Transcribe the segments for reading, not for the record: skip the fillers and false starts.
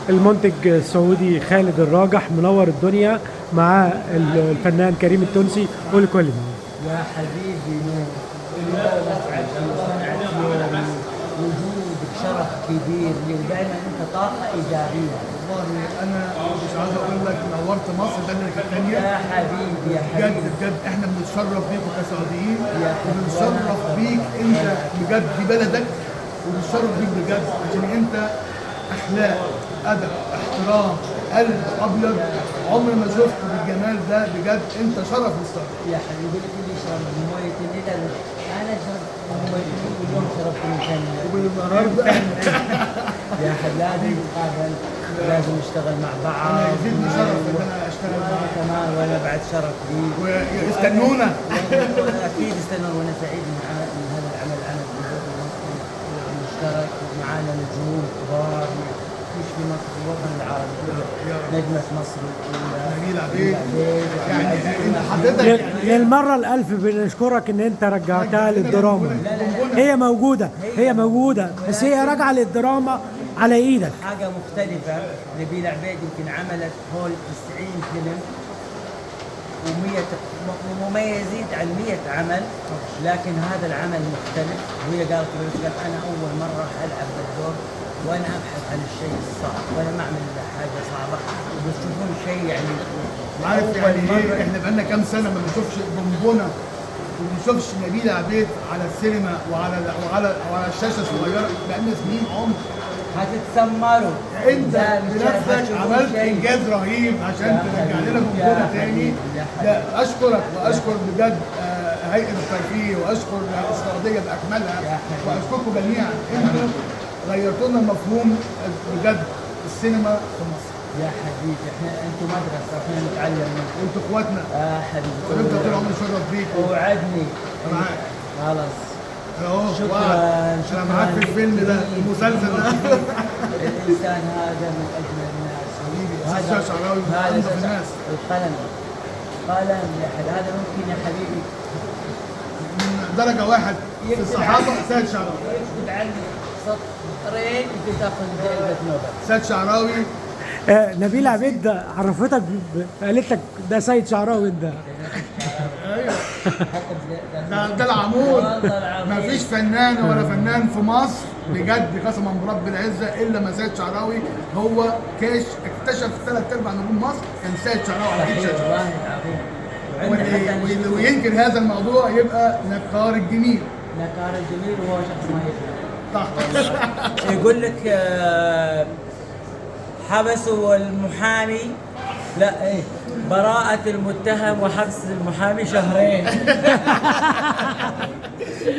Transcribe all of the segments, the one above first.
المنتج السعودي خالد الراجح منور الدنيا مع الفنان كريم التونسي. قول كل يا حبيبي نور، اليوم اسعد يومي، وجودك شرف كبير لي، ودائما انت طاقه ايجابيه. والله انا مش عايز اقول لك نورت مصر ده اللي كانت تانية. يا حبيبي يا بجد حبيبي بجد احنا بنتشرف بيك كسعوديين، يا وبنتشرف بيك انت بجد دي بلدك، وبنتشرف بيك بجد عشان انت اخلاق، ادب، احترام، قلب ابيض عمري ما شفته بالجمال ده. بجد انت شرف للصراحه. يا حبيبي لك اللي شرب من مويه النيل، انا شربت من مويه النيل واليوم شربت من كندا وبالنهارده يا حبيبي لازم نتقابل، لازم نشتغل مع بعض. انا يزيدني شرف ان انا اشتغل معاك كمان وانا بعد شرف لي، ويستنونا. اكيد استنوا، وانا سعيد من هذا العمل. انا مشترك معانا نجوم كبار مش في مصر، في الوطن العربي كله. نجمة مصر نبيل عبيد، يعني انت حضرتك للمرة الألف بنشكرك إن أنت رجعتها للدراما. هي موجودة بس هي راجعة للدراما على إيدك. حاجة مختلفة. نبيل عبيد يمكن عملت هول 90 فيلم وما يزيد عن 100 عمل، لكن هذا العمل مختلف. وهي قالت أنا أول مرة ألعب بالدور وأنا أبحث عن الشيء الصعب، وأنا ما أعمل حاجة صعبة، وبتشوفون شيء يعني عارف يعني ايه. احنا بقالنا كام سنه ما بنشوفش بونبونه وما بنشوفش نبيل عبيد على السينما وعلى الشاشه الصغيره. بقالنا سنين عمر. هتتسمروا. انت بنفسك عملت انجاز رهيب عشان ترجع لنا بونبونه تاني. لا اشكرك واشكر بجد هيئه الترفيه، واشكر السعوديه باكملها، واشكركم جميعا. انتوا غيرتوا لنا مفهوم بجد السينما في مصر. يا حبيبي انتوا مدرسه، احنا نتعلم منكم. انتوا اخواتنا. يا حبيبي ونفضل طول عمري شرف بيك. وعدني معاك خلاص. اهو. شكرا انا معاك في الفيلم ده، المسلسل ده. الانسان هذا من اجمل الناس حبيبي استاذ شعراوي من انظف الناس. القلم يا حبيبي، هذا ممكن يا حبيبي من درجه واحد في الصحافه. سيد شعراوي يكتب عني سطرين انت تاخذ جائزه نوبل. سيد شعراوي. نبيل عبيد عرفتك قالت لك ده سيد شعراوي ده. ايوه ده العمود. ما فيش فنان ولا فنان في مصر بجد قسما برب العزه الا ما سيد شعراوي هو اكتشف 3/4 نجوم مصر كان سيد شعراوي على الشاشه. وينكر هذا الموضوع يبقى نكار الجميل. نكار الجميل وهو شخص ما يفهم. صح. يقول لك حبسوا المحامي، لا ايه، براءة المتهم وحبس المحامي شهرين.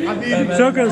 حبيبي شكرا.